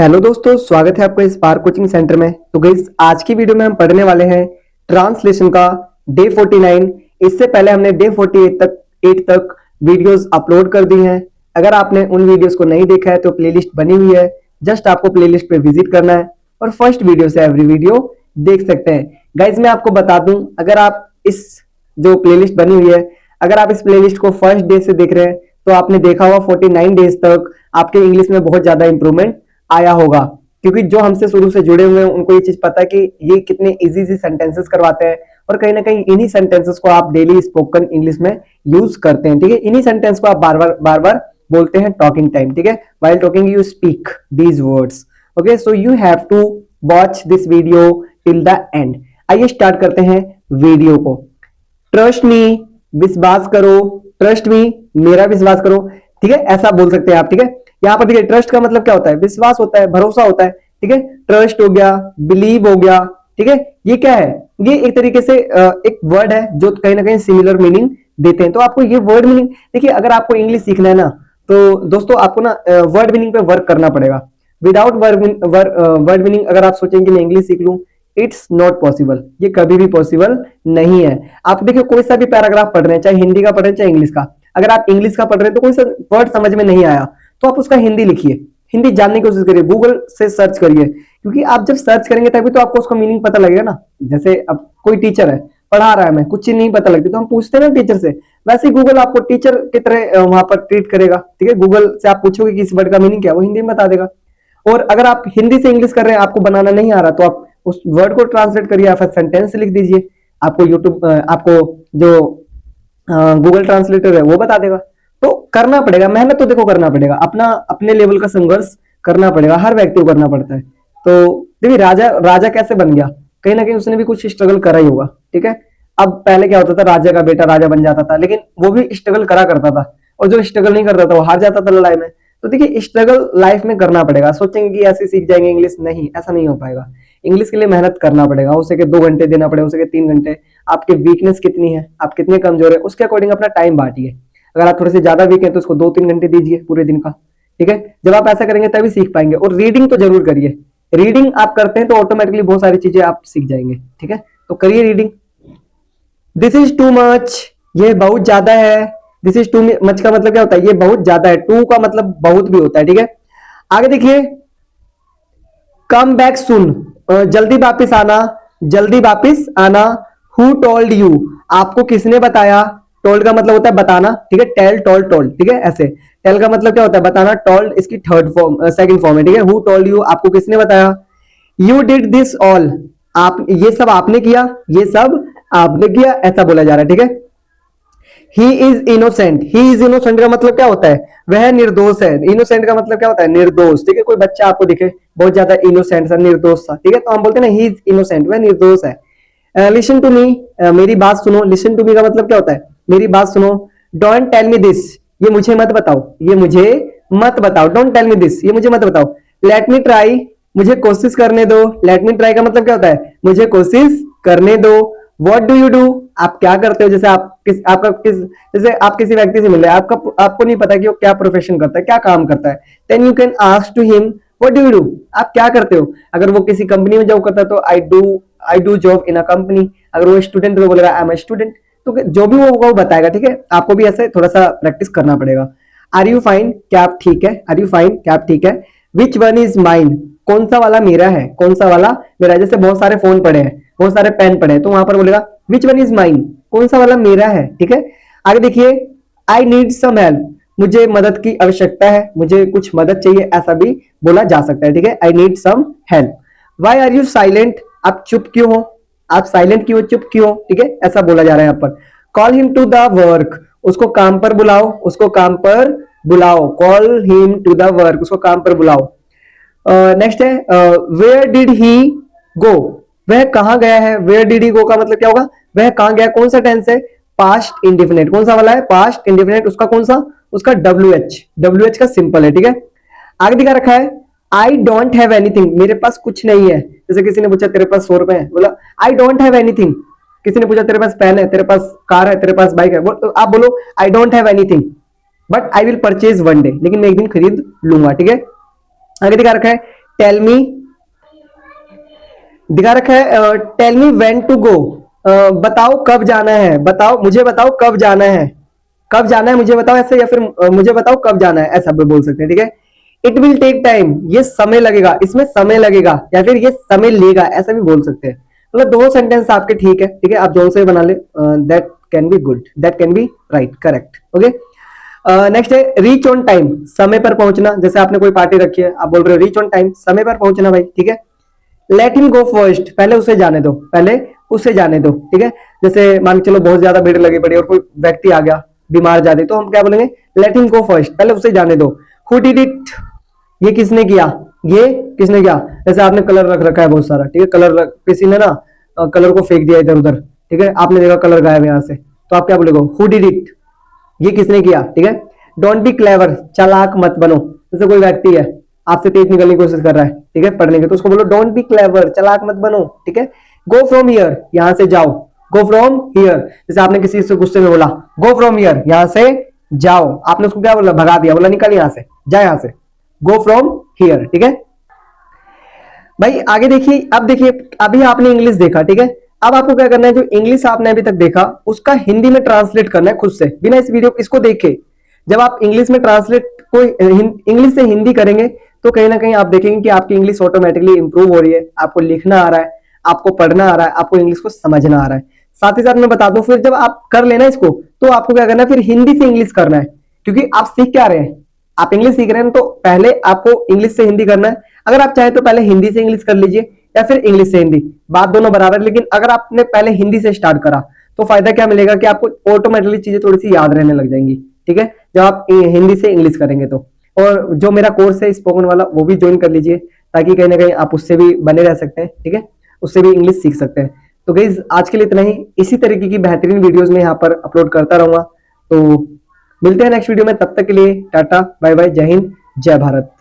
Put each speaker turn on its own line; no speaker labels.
Hello दोस्तों, स्वागत है आपका स्पार्क कोचिंग सेंटर में। तो गाइस, आज की वीडियो में हम पढ़ने वाले हैं ट्रांसलेशन का डे 49। इससे पहले हमने डे 48 तक वीडियोस अपलोड कर दी हैं। अगर आपने उन वीडियोस को नहीं देखा है तो प्लेलिस्ट बनी हुई है, जस्ट आपको प्लेलिस्ट पे विजिट करना है और फर्स्ट वीडियो से एवरी वीडियो देख सकते हैं। गाइस, मैं आपको बता दूं, अगर आप इस जो प्लेलिस्ट बनी हुई है, अगर आप इस प्लेलिस्ट को फर्स्ट डे से देख रहे हैं तो आपने देखा होगा 49 डेज तक आपके इंग्लिश में बहुत ज्यादा इंप्रूवमेंट आया होगा, क्योंकि जो हमसे शुरू से जुड़े हुए हैं उनको ये चीज पता है कि ये कितने इजी सेंटेंसेस करवाते हैं और कहीं ना कहीं इन्हीं सेंटेंसेस को आप डेली स्पोकन इंग्लिश में यूज करते हैं। ठीक है, इन्हीं सेंटेंस को आप बार बार बोलते हैं टॉकिंग टाइम। ठीक है, while talking you speak these words. Okay, so you have to watch this video till the end. आइए स्टार्ट करते हैं वीडियो को। ट्रस्ट मी, विश्वास करो। ट्रस्ट मी, मेरा विश्वास करो। ठीक है, ऐसा बोल सकते हैं आप। ठीक है, यहाँ पर देखिए, ट्रस्ट का मतलब क्या होता है? विश्वास होता है, भरोसा होता है। ठीक है, ट्रस्ट हो गया, बिलीव हो गया। ठीक है, ये क्या है? ये एक तरीके से एक वर्ड है जो कहीं ना कहीं सिमिलर मीनिंग देते हैं। तो आपको ये वर्ड मीनिंग देखिए, अगर आपको इंग्लिश सीखना है ना, तो दोस्तों आपको ना वर्ड मीनिंग पे वर्क करना पड़ेगा। विदाउट वर्ड मीनिंग अगर आप सोचेंगे कि मैं इंग्लिश सीख लूं, इट्स नॉट पॉसिबल। ये कभी भी पॉसिबल नहीं है। आप देखिए, कोई सा भी पैराग्राफ पढ़ रहे हैं, चाहे हिंदी का पढ़ रहे हैं चाहे इंग्लिश का, अगर आप इंग्लिश का पढ़ रहे हैं तो कोई सा वर्ड समझ में नहीं आया तो आप उसका हिंदी लिखिए, हिंदी जानने की कोशिश करिए, गूगल से सर्च करिए, क्योंकि आप जब सर्च करेंगे तभी तो आपको उसका मीनिंग पता लगेगा ना। जैसे अब कोई टीचर है, पढ़ा रहा है, मैं कुछ चीज नहीं पता लगती तो हम पूछते हैं ना टीचर से, वैसे ही गूगल आपको टीचर की तरह वहां पर ट्रीट करेगा। ठीक है, गूगल से आप पूछोगे कि इस वर्ड का मीनिंग क्या है, वो हिंदी में बता देगा। और अगर आप हिंदी से इंग्लिश कर रहे हैं, आपको बनाना नहीं आ रहा, तो आप उस वर्ड को ट्रांसलेट करिए या फिर सेंटेंस लिख दीजिए, आपको यूट्यूब आपको जो गूगल ट्रांसलेटर है वो बता देगा। तो करना पड़ेगा, मेहनत तो देखो करना पड़ेगा, अपना अपने लेवल का संघर्ष करना पड़ेगा, हर व्यक्ति को करना पड़ता है। तो देखिए, राजा राजा कैसे बन गया? कहीं ना कहीं उसने भी कुछ स्ट्रगल करा ही होगा। ठीक है, अब पहले क्या होता था, राजा का बेटा राजा बन जाता था, लेकिन वो भी स्ट्रगल करा करता था, और जो स्ट्रगल नहीं करता था वो हार जाता था लड़ाई में। तो देखिए, स्ट्रगल लाइफ में करना पड़ेगा। सोचेंगे कि ऐसे सीख जाएंगे इंग्लिश, नहीं, ऐसा नहीं हो पाएगा। इंग्लिश के लिए मेहनत करना पड़ेगा, हो सके 2 घंटे देना पड़ेगा, हो सके 3 घंटे। आपकी वीकनेस कितनी है, आप कितने कमजोर है, उसके अकॉर्डिंग अपना टाइम बांटिए। अगर आप थोड़े से ज्यादा वीक है तो उसको 2-3 घंटे दीजिए पूरे दिन का। ठीक है, जब आप ऐसा करेंगे तभी सीख पाएंगे। और रीडिंग तो जरूर करिए, रीडिंग आप करते हैं तो ऑटोमेटिकली बहुत सारी चीजें आप सीख जाएंगे। ठीक है, तो करिए reading. This is too much, ये बहुत ज्यादा है। दिस इज टू मच का मतलब क्या होता है? ये बहुत ज्यादा है। टू का मतलब बहुत भी होता है। ठीक है, आगे देखिए, कम बैक सुन, जल्दी वापिस आना, जल्दी वापिस आना। हु टोल्ड यू, आपको किसने बताया? टोल्ड का मतलब होता है बताना। ठीक है, टेल, टोल्ड, टोल्ड। ठीक है, ऐसे टेल का मतलब क्या होता है? बताना। टोल्ड इसकी थर्ड फॉर्म, सेकंड फॉर्म है। ठीक है, हु टोल्ड यू, आपको किसने बताया? यू डिड दिस ऑल, आप ये सब आपने किया, ये सब आपने किया, ऐसा बोला जा रहा है। ठीक है, he is innocent, he is innocent का मतलब क्या होता है? वह निर्दोष है। इनोसेंट का मतलब क्या होता है? निर्दोष। ठीक है, कोई बच्चा आपको दिखे बहुत ज्यादा इनोसेंट सा, निर्दोष सा, ठीक है, तो हम बोलते हैं ना ही इज इनोसेंट, वह निर्दोष है। लिसन टू मी, मेरी बात सुनो। लिसन टू मी का मतलब क्या होता है? मेरी बात सुनो। डोंट टेल मी दिस, ये मुझे मत बताओ, ये मुझे मत बताओ। डोंट टेल मी दिस, ये मुझे मत बताओ। लेट मी ट्राई, मुझे कोशिश करने दो। लेट मी ट्राई का मतलब क्या होता है? मुझे कोशिश करने दो। व्हाट डू यू डू, आप क्या करते हो? जैसे जैसे आप किसी व्यक्ति से मिल रहे हैं, आपको नहीं पता कि वो क्या प्रोफेशन करता है, क्या काम करता है, then you can ask to him what do you do, आप क्या करते हो? अगर वो किसी कंपनी में जॉब करता है तो I do job in a company. अगर वो स्टूडेंट तो बोलेगा आई एम अ स्टूडेंट। तो जो भी वो होगा वो बताएगा। ठीक है, आपको भी ऐसे थोड़ा सा प्रैक्टिस करना पड़ेगा। आर यू फाइन, क्या आप ठीक है? आर यू फाइन, क्या आप ठीक है? विच वन इज माइन, कौन सा वाला मेरा है? कौन सा वाला मेरा है? जैसे बहुत सारे फोन पड़े हैं, बहुत सारे पेन पड़े हैं, तो वहां पर बोलेगा विच वन इज माइन, कौन सा वाला मेरा है। ठीक है, आगे देखिए, आई नीड सम हेल्प, मुझे मदद की आवश्यकता है, मुझे कुछ मदद चाहिए, ऐसा भी बोला जा सकता है। ठीक है, I need some help. Why are you silent, आप चुप क्यों हो? आप साइलेंट क्यों, चुप क्यों हो? ठीक है, ऐसा बोला जा रहा है यहाँ पर। Call him to the work, उसको काम पर बुलाओ, उसको काम पर बुलाओ। Call him to the work, उसको काम पर बुलाओ। नेक्स्ट है, वेयर डिड ही गो, वह कहां गया है? वेयर डिड ही गो का मतलब क्या होगा? वह कहां गया? कौन सा टेंस है? Past indefinite. कौन सा वाला है? Past indefinite. उसका कौन सा? उसका WH का सिंपल है। ठीक है, आगे दिखा रखा है, आई डोंट हैव एनीथिंग, मेरे पास कुछ नहीं है। जैसे किसी ने पूछा तेरे पास 100 रुपए है, बोला आई डोंट हैव एनीथिंग। किसी ने पूछा तेरे पास पेन है, तेरे पास कार है, तेरे पास बाइक है, तो आप बोलो I don't have anything but I will purchase one day, लेकिन मैं एक दिन खरीद लूंगा। ठीक है, आगे दिखा रखा है, टेल मी, दिखा रखा है tell me when to go, बताओ कब जाना है, बताओ मुझे बताओ कब जाना है, कब जाना है मुझे बताओ ऐसे, या फिर मुझे बताओ कब जाना है, ऐसा भी बोल सकते हैं, ठीक है। इट विल टेक टाइम, ये समय लगेगा, इसमें समय लगेगा, या फिर ये समय लेगा, ऐसा भी बोल सकते हैं। मतलब दो सेंटेंस आपके ठीक है, ठीक है, आप जो से बना ले, that can be good, that can be right, correct, okay. Next है रीच ऑन टाइम, समय पर पहुंचना, जैसे आपने कोई पार्टी रखी है, आप बोल रहे हो रीच ऑन टाइम, समय पर पहुंचना भाई, ठीक है। लेट हिम गो फर्स्ट, पहले उसे जाने दो, पहले उसे जाने दो, ठीक है। जैसे मान के चलो बहुत ज्यादा भीड़ लगी पड़ी और कोई व्यक्ति आ गया बीमार ज्यादा, तो हम क्या बोलेंगे, लेट हिम गो फर्स्ट, पहले उसे जाने दो। हु डिड इट, ये किसने किया, ये किसने किया। जैसे आपने कलर रख रखा है बहुत सारा, ठीक है, किसी ने ना कलर को फेंक दिया इधर उधर, ठीक है, आपने देखा कलर गायब यहां से, तो आप क्या बोलोगे, हु डिड इट, ये किसने किया, ठीक है। डोंट बी क्लेवर, चालाक मत बनो, जैसे कोई व्यक्ति है आपसे तेज निकलने की कोशिश कर रहा है, ठीक है, पढ़ने की, तो उसको बोलो डोंट बी क्लेवर, चालाक मत बनो, ठीक है। गो फ्रॉम हियर, यहां से जाओ, गो फ्रॉम हियर, जैसे आपने किसी से गुस्से में बोला गो फ्रॉम हियर, यहां से जाओ, आपने उसको क्या बोला, भगा दिया, बोला निकल यहां से, जा यहां से, गो फ्रॉम हियर, ठीक है। भाई आगे देखिए, अब देखिए, अभी आपने इंग्लिश देखा, ठीक है, अब आपको क्या करना है, जो इंग्लिश आपने अभी तक देखा उसका हिंदी में ट्रांसलेट करना है खुद से, बिना इस वीडियो इसको देखे। जब आप इंग्लिश में ट्रांसलेट कोई इंग्लिश से हिंदी करेंगे तो कहीं ना कहीं आप देखेंगे कि आपकी इंग्लिश ऑटोमेटिकली इंप्रूव हो रही है, आपको लिखना आ रहा है, आपको पढ़ना आ रहा है, आपको इंग्लिश को समझना आ रहा है। साथ ही साथ मैं बता दूं, फिर जब आप कर लेना इसको, तो आपको क्या करना है, फिर हिंदी से इंग्लिश करना है, क्योंकि आप सीख क्या रहे हैं, आप इंग्लिश सीख रहे हैं, तो पहले आपको इंग्लिश से हिंदी करना है। अगर आप चाहें तो पहले हिंदी से इंग्लिश कर लीजिए, या फिर इंग्लिश से हिंदी, बात दोनों बराबर। लेकिन अगर आपने पहले हिंदी से स्टार्ट करा तो फायदा क्या मिलेगा कि आपको ऑटोमेटिकली चीजें थोड़ी सी याद रहने लग जाएंगी, ठीक है, जब आप हिंदी से इंग्लिश करेंगे तो। और जो मेरा कोर्स है स्पोकन वाला, वो भी ज्वाइन कर लीजिए, ताकि कहीं ना कहीं आप उससे भी बने रह सकते हैं, ठीक है, उससे भी इंग्लिश सीख सकते हैं। तो गाइज आज के लिए इतना ही, इसी तरीके की बेहतरीन वीडियोस में यहाँ पर अपलोड करता रहूंगा। तो मिलते हैं नेक्स्ट वीडियो में, तब तक के लिए टाटा बाय बाय, जय हिंद जय भारत।